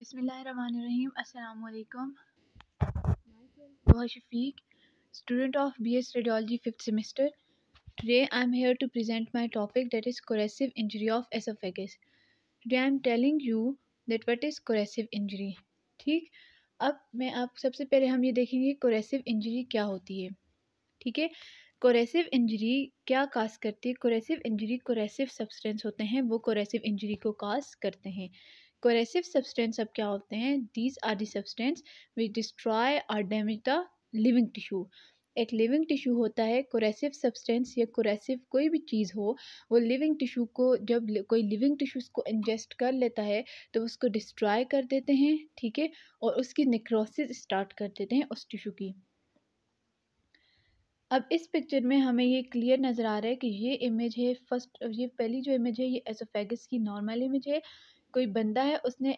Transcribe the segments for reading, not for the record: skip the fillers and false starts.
Bismillahirrahmanirrahim. Assalamualaikum. Myself Shafiq, student of BS Radiology 5th semester. Today I am here to present my topic, that is corrosive injury of esophagus. Today I am telling you that what is corrosive injury. ठीक, अब मैं आप सबसे पहले हम ये देखेंगे corrosive injury क्या होती है. ठीक है, corrosive injury क्या काज करती है. corrosive injury corrosive substance होते हैं, वो corrosive injury को काज करते हैं. corrosive substance अब क्या होते हैं. These are the substance which destroy or damage the living tissue. एक लिविंग टिश्यू होता है. corrosive substance या corrosive कोई भी चीज़ हो, वो लिविंग टिश्यू को जब कोई लिविंग टिश्यू को इंजेस्ट कर लेता है तो उसको डिस्ट्रॉय कर देते हैं. ठीक है, और उसकी नेक्रोसिस स्टार्ट कर देते हैं उस टिश्यू की. अब इस पिक्चर में हमें ये क्लियर नज़र आ रहा है कि ये इमेज है फर्स्ट, ये पहली जो इमेज है ये एसोफेगस की नॉर्मल इमेज है. कोई बंदा है, उसने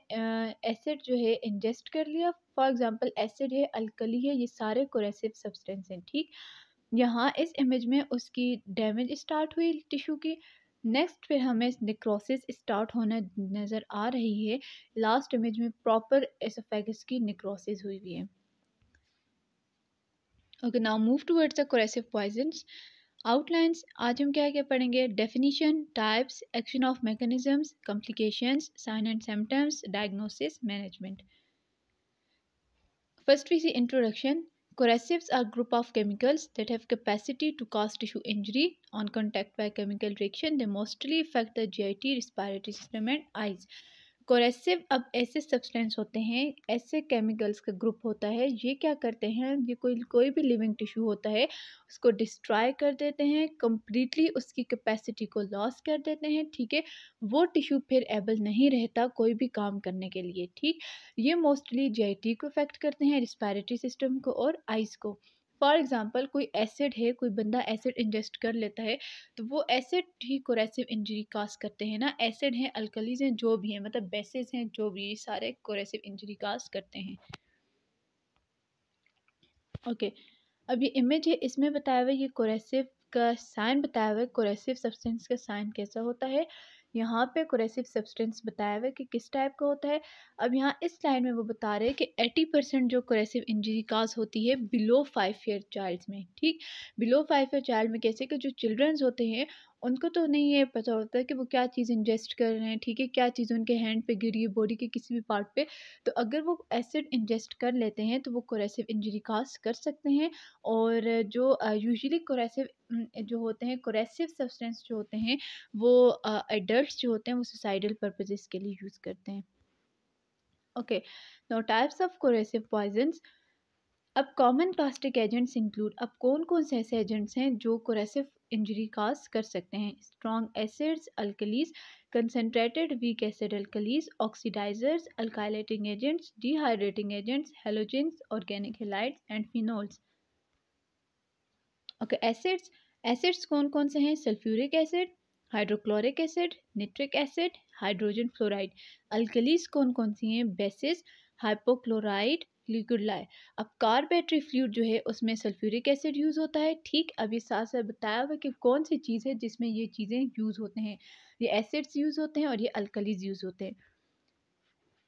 एसिड जो है इंजेस्ट कर लिया. फॉर एग्जांपल एसिड है, अल्कली है, ये सारे कोरेसिव सब्सटेंस हैं. ठीक, यहाँ इस इमेज में उसकी डैमेज स्टार्ट हुई टिश्यू की. नेक्स्ट फिर हमें नेक्रोसिस स्टार्ट होना नज़र आ रही है. लास्ट इमेज में प्रॉपर एसोफेगस की नेक्रोसिस हुई हुई है. Okay, now move towards the corrosive poisons. Outlines आज हम क्या क्या पढ़ेंगे. Definition, types, action of mechanisms, complications, sign and symptoms, diagnosis, management. First we see introduction. Corrosives are group of chemicals that have capacity to cause tissue injury on contact by chemical reaction. They mostly affect the GIT, respiratory system and eyes. Coercive अब ऐसे substance होते हैं, ऐसे chemicals का group होता है. ये क्या करते हैं, ये कोई भी लिविंग टिश्यू होता है उसको डिस्ट्रॉय कर देते हैं, कम्प्लीटली उसकी कैपेसिटी को लॉस कर देते हैं. ठीक है, वो टिश्यू फिर एबल नहीं रहता कोई भी काम करने के लिए. ठीक, ये मोस्टली जीआईटी को अफेक्ट करते हैं, रिस्पायरेटरी सिस्टम को और आइज़ को. फॉर एग्ज़ाम्पल कोई एसिड है, कोई बंदा एसिड इंजेस्ट कर लेता है तो वो एसिड ही कोरेसिव इंजरी काज करते हैं ना. एसिड हैं, अल्कलीज हैं, जो भी हैं, मतलब बेसिस हैं, जो भी, सारे कोरेसिव इंजरी काज करते हैं. ओके, अब ये इमेज है, इसमें बताया हुआ है ये कोरेसिव का साइन बताया हुआ है. कोरेसिव सब्सटेंस का साइन कैसा होता है, यहाँ पे कोरेसिव सब्सटेंस बताया हुआ है कि किस टाइप का होता है. अब यहाँ इस लाइन में वो बता रहे हैं कि 80% जो कोरेसिव इंजरी काज होती है बिलो 5 ईयर चाइल्ड में. ठीक, बिलो 5 ईयर चाइल्ड में कैसे कि जो चिल्ड्रंस होते हैं उनको तो नहीं ये पता होता कि वो क्या चीज़ इंजेस्ट कर रहे हैं. ठीक है, क्या चीज़ उनके हैंड पे गिरी है, बॉडी के किसी भी पार्ट पे, तो अगर वो एसिड इंजेस्ट कर लेते हैं तो वो कोरेसिव इंजरी काज कर सकते हैं. और जो यूजुअली कोरेसिव जो होते हैं, कोरेसिव सब्सटेंस जो होते हैं वो एडल्ट्स जो होते हैं वो सुसाइडल पर्पसेस के लिए यूज़ करते हैं. Okay, now types of corrosive poisons. अब कॉमन प्लास्टिक एजेंट्स इंक्लूड, अब कौन कौन से ऐसे एजेंट्स हैं जो कोरेसिव इंजरी काज कर सकते हैं. Strong acids, alkalies, concentrated weak acid alkalies, oxidizers, alkylating agents, dehydrating agents, halogens, organic halides and phenols. Okay, acids. Acids कौन कौन से हैं. Sulphuric acid, hydrochloric acid, nitric acid, hydrogen fluoride. Alkalies कौन कौन सी हैं. Bases, hypochlorite, liquid lye. अब carburettor fluid जो है उसमें सल्फ्यूरिक एसिड यूज़ होता है. ठीक, अब ये साथ साथ बताया हुआ कि कौन सी चीज़ है जिसमें ये चीज़ें यूज़ होते हैं. ये एसिड्स यूज़ होते हैं और ये अल्कलीज यूज़ होते हैं.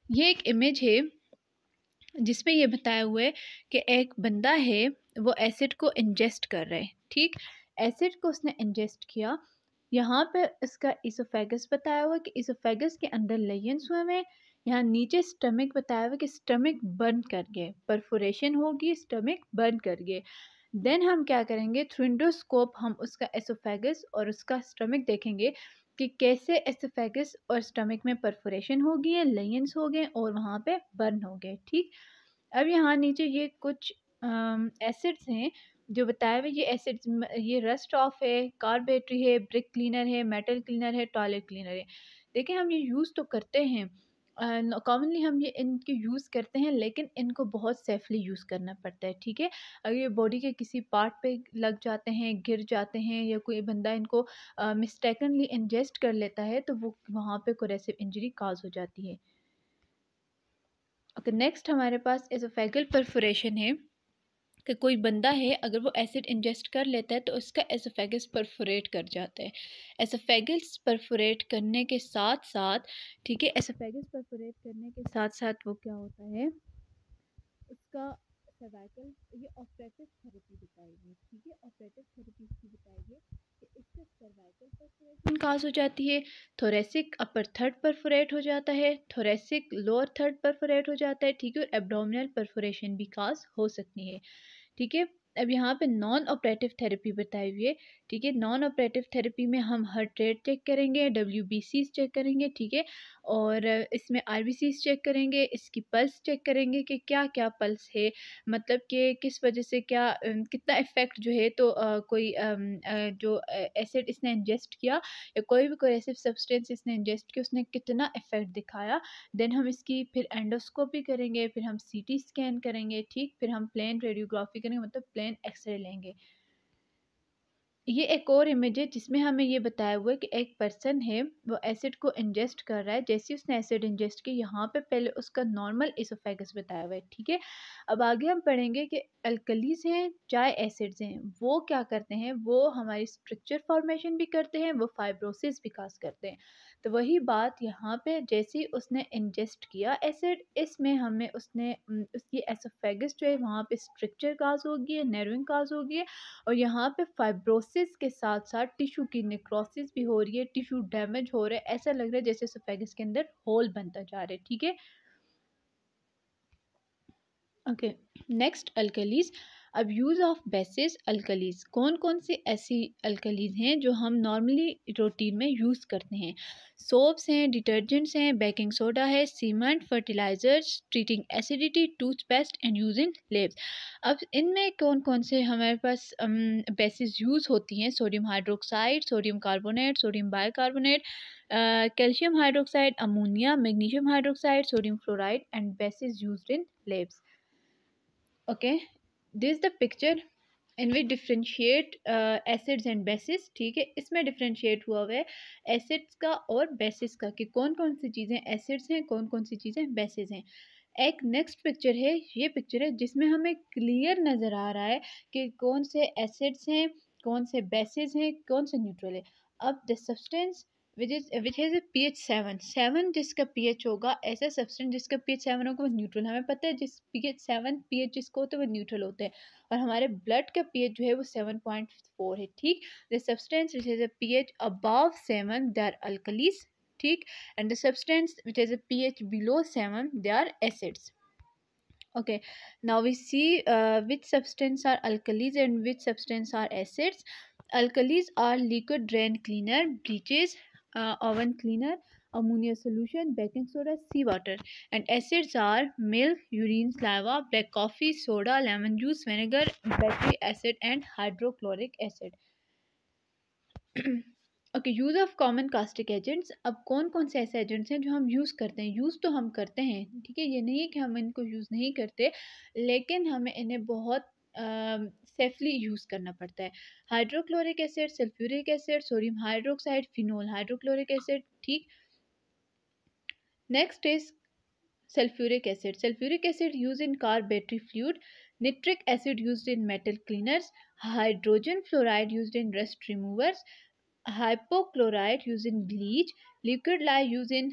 ये एक इमेज है जिसमें ये बताया हुआ है कि एक बंदा है, वो एसिड को इंजेस्ट कर रहा है. ठीक, एसिड को उसने इंजेस्ट किया. यहाँ पे इसका इसोफेगस बताया हुआ है कि इसोफेगस के अंदर लेयंस हुए हैं. यहाँ नीचे स्टमक बताया हुआ है कि स्टमक बर्न कर गए, परफोरेशन होगी, स्टमक बर्न कर गए. देन हम क्या करेंगे, थ्रू एंडोस्कोप हम उसका एसोफेगस और उसका स्टमक देखेंगे कि कैसे एसोफेगस और स्टमक में परफोरेशन हो गई है, लेयंस हो गए और वहाँ पे बर्न हो गए. ठीक, अब यहाँ नीचे ये कुछ एसिड्स हैं जो बताए हुए. ये एसिड्स, ये रस्ट ऑफ है, कार्बेटरी है, ब्रिक क्लीनर है, मेटल क्लीनर है, टॉयलेट क्लीनर है. देखिए, हम ये यूज़ तो करते हैं, कॉमनली हम ये इनके यूज़ करते हैं, लेकिन इनको बहुत सेफली यूज़ करना पड़ता है. ठीक है, अगर ये बॉडी के किसी पार्ट पे लग जाते हैं, गिर जाते हैं, या कोई बंदा इनको मिस्टेकनली इंजेस्ट कर लेता है तो वो वहाँ पे कोरेसिव इंजरी काज हो जाती है. ओके, नेक्स्ट हमारे पास एसोफेगल परफोरेशन है. कि कोई बंदा है अगर वो एसिड इंजेस्ट कर लेता है तो उसका एसोफेगस परफोरेट कर जाता है। एसोफेगस परफोरेट करने के साथ साथ, ठीक है, एसोफेगस परफोरेट करने के साथ साथ वो क्या होता है, उसका सर्वाइकल, ये ऑपरेटिव थेरेपी बताएगी, ठीक है, ऑपरेटिव थेरेपी इसकी बताएगी कि इससे सर्वाइकल परफोरेशन काज हो जाती है, थोरेसिक अपर थर्ड परफोरेट हो जाता है, थोरेसिक लोअर थर्ड परफोरेट हो जाता है, ठीक है, और एब्डोमिनल परफोरेशन भी काज हो सकती है, ठीक है। अब यहाँ पे नॉन ऑपरेटिव थेरेपी बताई हुई है, ठीक है। नॉन ऑपरेटिव थेरेपी में हम हार्ट रेट चेक करेंगे, WBCs चेक करेंगे, ठीक है, और इसमें RBCs चेक करेंगे, इसकी पल्स चेक करेंगे कि क्या क्या पल्स है, मतलब कि किस वजह से क्या कितना इफ़ेक्ट जो है, तो कोई जो एसिड इसने इंजेस्ट किया या कोई भी कोरेसिव सब्सटेंस इसने इंजेस्ट किया उसने कितना इफ़ेक्ट दिखाया। देन हम इसकी फिर एंडोस्कोपी करेंगे, फिर हम CT स्कैन करेंगे, ठीक, फिर हम प्लेन रेडियोग्राफी करेंगे, मतलब प्लेन एक्सरे लेंगे। ये एक और इमेज है जिसमें हमें ये बताया हुआ है कि एक पर्सन है वो एसिड को इंजेस्ट कर रहा है, जैसे उसने एसिड इंजेस्ट किया यहाँ पे पहले उसका नॉर्मल इसोफेगस बताया हुआ है, ठीक है। अब आगे हम पढ़ेंगे कि अल्कलीज हैं चाहे एसिड्स हैं वो क्या करते हैं, वो हमारी स्ट्रक्चर फॉर्मेशन भी करते हैं, वो फाइब्रोसिस भी काज करते हैं। तो वही बात यहाँ पे, जैसे ही उसने इंजेस्ट किया एसिड, इसमें हमें उसने उसकी एसोफेगस जो है वहाँ पे स्ट्रक्चर काज होगी है, नैरोइंग काज होगी है, और यहाँ पे फाइब्रोसिस के साथ साथ टिश्यू की नेक्रोसिस भी हो रही है, टिश्यू डैमेज हो रहा है, ऐसा लग रहा है जैसे एसोफेगस के अंदर होल बनता जा रहा है, ठीक है। Okay, next alkalis. अब यूज़ ऑफ बेसिस अल्कलीज, कौन कौन सी ऐसी अल्कलीज हैं जो हम नॉर्मली रूटीन में यूज़ करते हैं। सोप्स हैं, डिटर्जेंट्स हैं, बेकिंग सोडा है, cement, fertilisers, treating acidity, toothpaste and use in labs. अब इनमें कौन कौन से हमारे पास बेसिस यूज़ होती हैं, sodium hydroxide, sodium carbonate, sodium bicarbonate, calcium hydroxide, ammonia, magnesium hydroxide, sodium fluoride and bases used in labs. Okay, this the picture in which differentiate acids and bases, ठीक है, इसमें डिफ्रेंशिएट हुआ है acids का और basis का कि कौन कौन सी चीज़ें एसिड्स हैं, कौन कौन सी चीज़ें बेसिस हैं। एक नेक्स्ट पिक्चर है, ये पिक्चर है जिसमें हमें क्लियर नज़र आ रहा है कि कौन से एसिड्स हैं, कौन से बेसिस हैं, कौन से न्यूट्रल है। अब the substance which has a pH 7 जिसका pH होगा, ऐसा सब्सटेंस जिसका pH 7 होगा वो न्यूट्रल, हमें पता है जिस pH जिसको होता है वो न्यूट्रल होते हैं, और हमारे ब्लड का pH जो है वो 7.4 है, ठीक। The substance which has a pH above 7 they are alkalis, ठीक, and the substance which has a pH below 7 they are acids. Okay, now we see which substance are alkalis and which substance are acids. Alkalis are liquid drain cleaner, bleaches, oven cleaner, ammonia solution, baking soda, seawater. And acids are milk, urine, saliva, black coffee, soda, lemon juice, vinegar, battery acid and hydrochloric acid. Okay, use of common caustic agents. अब कौन कौन से ऐसे agents हैं जो हम use करते हैं, यूज़ तो हम करते हैं, ठीक है, ये नहीं है कि हम इनको यूज़ नहीं करते, लेकिन हमें इन्हें बहुत सेफली यूज़ करना पड़ता है। Hydrochloric acid, sulphuric acid, sodium hydroxide, phenol hydrochloric acid, ठीक। Next is sulfuric acid. Sulfuric acid used in car battery fluid, nitric acid used in metal cleaners, hydrogen fluoride used in rust removers, hypochlorite used in bleach, liquid lye used in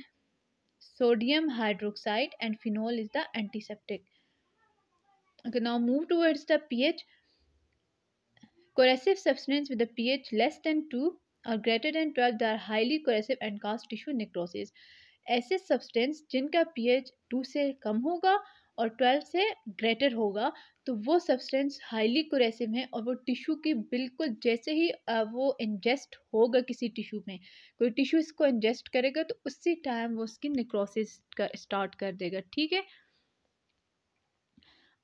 sodium hydroxide, and phenol is the antiseptic. Okay, now move towards the pH. Corrosive substance with a pH less than 2 or greater than 12 they are highly corrosive and cause tissue necrosis. ऐसे substance जिनका pH 2 से कम होगा और 12 से greater होगा तो वो substance highly coercive है और वो टिश्यू की बिल्कुल जैसे ही वो इंजेस्ट होगा किसी टिश्यू में, कोई टिश्यू इसको इंजेस्ट करेगा तो उसी टाइम वो उसकी नेक्रोसिस का स्टार्ट कर देगा, ठीक है।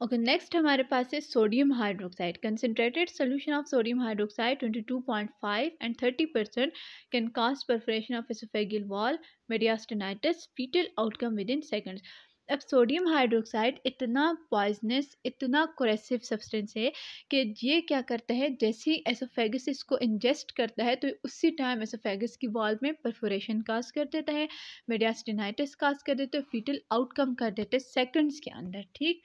ओके, नेक्स्ट हमारे पास है sodium hydroxide. Concentrated solution of sodium hydroxide 22.5 and 30% can cause perforation of oesophageal wall, mediastinitis, fatal outcome within seconds. अब सोडियम हाइड्रोक्साइड इतना पॉइजनस, इतना कोरेसिव सब्सटेंस है कि ये क्या करता है, जैसे ही एसोफेगस इसको इंजेस्ट करता है तो उसी टाइम एसोफेगस की वॉल में परफोरेशन काज कर देता है, मेडियास्टिनाइटिस काज कर देता है, फीटल आउटकम कर देते हैं सेकंड्स के अंदर, ठीक।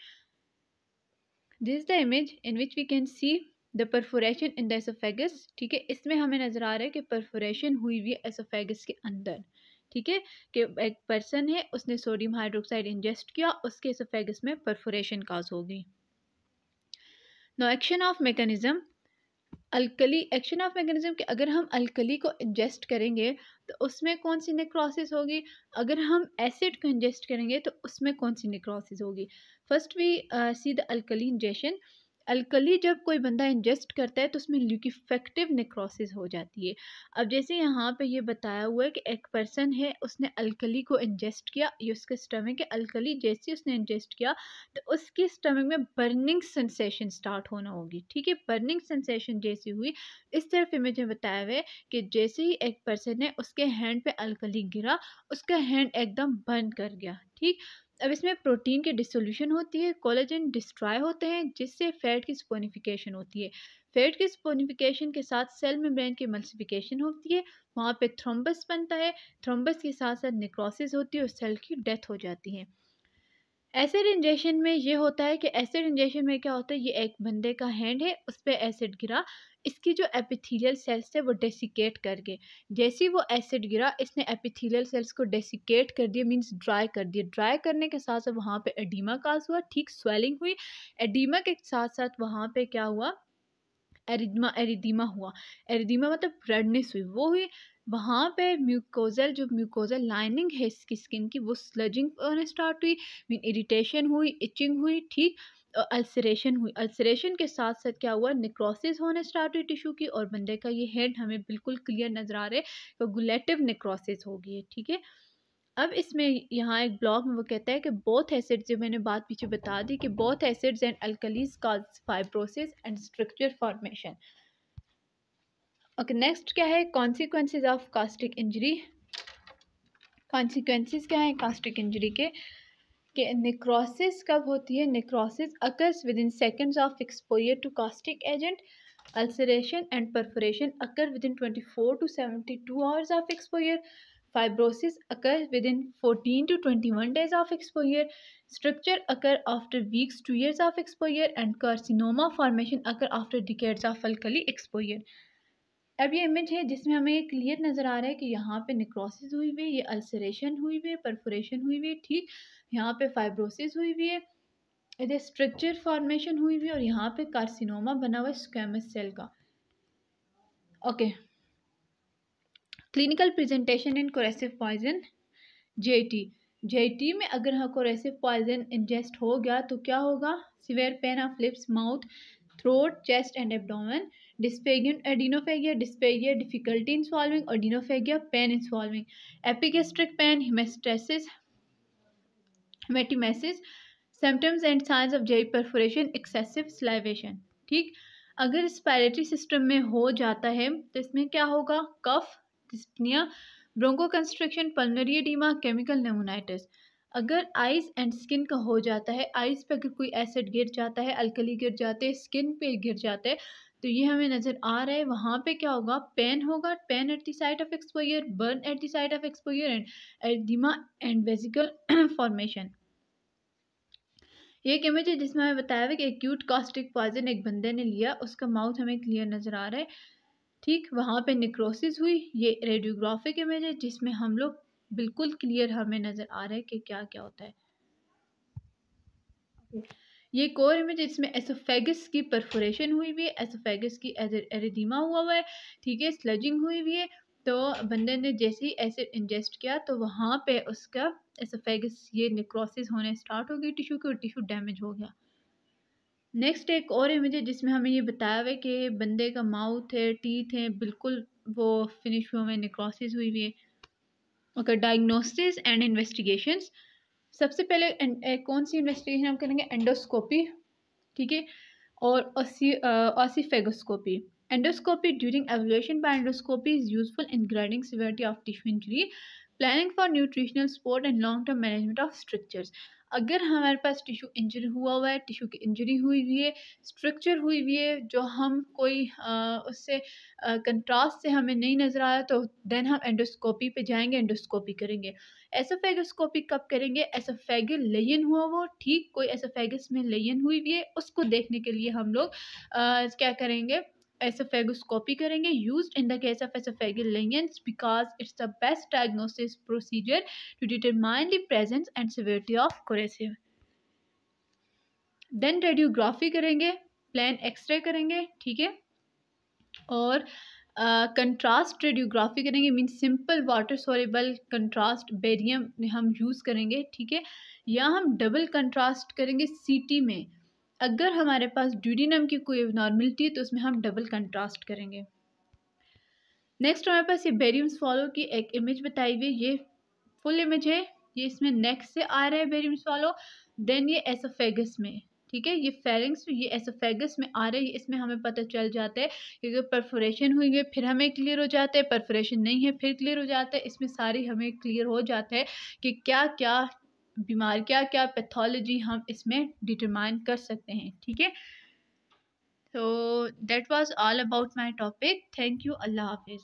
This the image in which we can see the perforation in the oesophagus. ठीक है, इसमें हमें नज़र आ रहा है कि परफोरेशन हुई हुई है एसोफेगस के अंदर। ठीक है, कि एक पर्सन है, उसने सोडियम हाइड्रोक्साइड इंजेस्ट किया, उसके एसोफेगस में परफोरेशन काज होगी। No action of mechanism, alkali action of mechanism कि अगर हम अल्कली को इंजेस्ट करेंगे तो उसमें कौन सी नेक्रोसिस होगी, अगर हम एसिड को इंजेस्ट करेंगे तो उसमें कौन सी नेक्रोसिस होगी। First we see the alkali ingestion. Alkali जब कोई बंदा इंजेस्ट करता है तो उसमें ल्यूकिफेक्टिव नेक्रोसिस हो जाती है। अब जैसे यहाँ पे ये बताया हुआ है कि एक पर्सन है, उसने अल्कली को इंजेस्ट किया, ये उसके स्टमक है, अल्कली जैसे उसने इंजेस्ट किया तो उसकी स्टमक में बर्निंग सेंसेशन स्टार्ट होना होगी। ठीक है, बर्निंग सेंसेशन जैसी हुई, इस तरफ इमेज में बताया हुआ है कि जैसे ही एक पर्सन है उसके हैंड पे अल्कली गिरा, उसका हैंड एकदम बर्न कर गया। ठीक, अब इसमें प्रोटीन की डिसोल्यूशन होती है, कोलेजन डिस्ट्रॉय होते हैं, जिससे फैट की स्पोनिफिकेशन होती है। फैट की स्पोनिफिकेशन के साथ सेल मेम्ब्रेन की मल्टीप्लिकेशन होती है, वहाँ पे थ्रोम्बस बनता है, थ्रोम्बस के साथ साथ नेक्रोसिस होती है और सेल की डेथ हो जाती है। एसिड इंजेक्शन में ये होता है कि एसिड इंजेक्शन में क्या होता है, ये एक बंदे का हैंड है, उस पर एसिड गिरा, इसकी जो एपिथेलियल सेल्स थे वो डेसिकेट कर गए। जैसे ही वो एसिड गिरा, इसने एपिथेलियल सेल्स को डेसिकेट कर दिया, मींस ड्राई कर दिया। ड्राई करने के साथ साथ वहाँ पे एडीमा काज हुआ, ठीक, स्वेलिंग हुई। एडीमा के साथ साथ वहाँ पे क्या हुआ, एरिदीमा हुआ। एरिदीमा मतलब रेडनेस हुई, वो हुई। वहाँ पे म्यूकोजल, जो म्यूकोजल लाइनिंग है इसकी स्किन की, वो स्लजिंग होने स्टार्ट हुई, मीन इरिटेशन हुई, इचिंग हुई। ठीक, अल्सरेशन हुई। अल्सरेशन के साथ साथ क्या हुआ, नेक्रोसिस होने स्टार्ट हुई टिश्यू की, और बंदे का ये हेड हमें बिल्कुल क्लियर नज़र आ रहा है कि गुलेटिव नेक्रोसिस हो गई है। ठीक है, अब इसमें यहाँ एक ब्लॉक में वो कहता है कि बोथ एसिड्स, जो मैंने बात पीछे बता दी कि both acids and alkalis cause fibrosis and structure formation. Okay, next क्या है, consequences of caustic injury. Consequences क्या है कास्टिक इंजरी के, कि नेक्रोसिस कब होती है, necrosis occurs within seconds of exposure to caustic agent. Ulceration and perforation occur within 24 to 72 hours of exposure. Fibrosis occurs within 14 to 21 days of exposure. Structure occur after weeks to years of exposure, and carcinoma formation occur after decades of alkali exposure. अब ये image है जिसमें हमें ये clear नज़र आ रहा है कि यहाँ पे नेक्रोसिस हुई हुई है, ये अल्सरेशन हुई हुई है, परफोरेशन हुई हुई है। ठीक, यहाँ पे फाइब्रोसिस हुई हुई है, इधर स्ट्रक्चर फॉर्मेशन हुई हुई है, और यहाँ पे कार्सिनोमा बना हुआ है स्क्वैमस सेल का। Okay, clinical presentation in corrosive poison, GT. GT में अगर हाँ कोरेसिव पॉइजन इंजेस्ट हो गया तो क्या होगा, severe pain of lips, mouth, throat, chest and abdomen, dysphagia and odynophagia, dysphagia, difficulty in swallowing, odynophagia, pain in swallowing, epigastric pain, haemostasis, haematemesis, symptoms and signs of GE perforation, excessive salivation. ठीक, अगर respiratory system में हो जाता है तो इसमें क्या होगा, कफ, डिस्पनिया, ब्रोंकोकंस्ट्रिक्शन, पल्मोनरी एडीमा, केमिकल नेमोनाइटिस। अगर आइज एंड स्किन का हो जाता है, आइज पे अगर कोई एसिड गिर जाता है, अल्कली गिर जाते हैं, स्किन पे गिर जाते हैं, तो ये हमें नज़र आ रहा है, वहाँ पे क्या होगा, पेन होगा, pen at the site of exposure, burn at the site of exposure, and oedema and vesicle formation. ये एक इमेज है जिसमें हमें बताया हुआ कि एक्यूट कास्टिक पॉइजन एक बंदे ने लिया, उसका माउथ हमें क्लियर नज़र आ रहा है। ठीक, वहाँ पे नेक्रोसिस हुई। ये रेडियोग्राफिक इमेज है जिसमें हम लोग बिल्कुल क्लियर हमें नज़र आ रहा है कि क्या क्या होता है। ये कोर इमेज इसमें एसोफेगस की परफोरेशन हुई हुई है, एसोफेगस की एरिदीमा हुआ हुआ है। ठीक है, स्लजिंग हुई हुई है। तो बंदे ने जैसे ही एसिड इंजेस्ट किया तो वहाँ पे उसका एसोफेगस ये नेक्रोसिस होने स्टार्ट हो गई टिश्यू की, और टिश्यू डैमेज हो गया। नेक्स्ट एक और इमेज है जिसमें हमें ये बताया हुआ है कि बंदे का माउथ है, टीथ है, बिल्कुल वो फिनिश हुए, नेक्रोसिस हुई हुई है। Okay, diagnosis and investigations. सबसे पहले कौन सी इन्वेस्टिगेशन हम करेंगे, एंडोस्कोपी। ठीक है, और oesophagoscopy. Endoscopy during evaluation by endoscopy is useful in grading severity of tissue injury. Planning for nutritional support and long term management of strictures. अगर हमारे पास टिश्यू इंजरी हुआ है, टिश्यू की इंजरी हुई हुई है, स्ट्रक्चर हुई हुई है, जो हम कोई उससे कंट्रास्ट से हमें नहीं नज़र आया, तो देन हम एंडोस्कोपी पे जाएंगे, एंडोस्कोपी करेंगे। एसोफेगोस्कोपी कब करेंगे? एसोफेगल लेयन हुआ वो, ठीक, कोई एसोफेगस में लेयन हुई हुई है, उसको देखने के लिए हम लोग क्या करेंगे? एसोफेगोस्कोपी करेंगे, used in the case of oesophageal lesions because it's the best diagnosis procedure to determine the presence and severity of corrosive. Then radiography करेंगे, प्लान एक्सरे करेंगे, ठीक है, और कंट्रास्ट रेडियोग्राफी करेंगे, mean simple water soluble contrast barium हम use करेंगे, ठीक है, या हम डबल कंट्रास्ट करेंगे सीटी में। अगर हमारे पास ड्यूडिनम की कोई नॉर्मलिटी है तो उसमें हम डबल कंट्रास्ट करेंगे। नेक्स्ट हमारे पास ये बेरियम स्वॉलो की एक इमेज बताई हुई, ये फुल इमेज है, ये इसमें नेक से आ रहा है बेरियम स्वॉलो, देन ये एसोफेगस में, ठीक है, ये फेरिंग्स, ये एसोफेगस में आ रही है, इसमें हमें पता चल जाता है क्योंकि परफोरेशन हुई है, फिर हमें क्लियर हो जाता है, परफोरेशन नहीं है फिर क्लियर हो जाता है, इसमें सारी हमें क्लियर हो जाता है कि क्या क्या बीमार, क्या क्या पैथोलॉजी हम इसमें डिटरमाइन कर सकते हैं, ठीक है। तो that was all about my topic. Thank you. अल्लाह हाफिज़।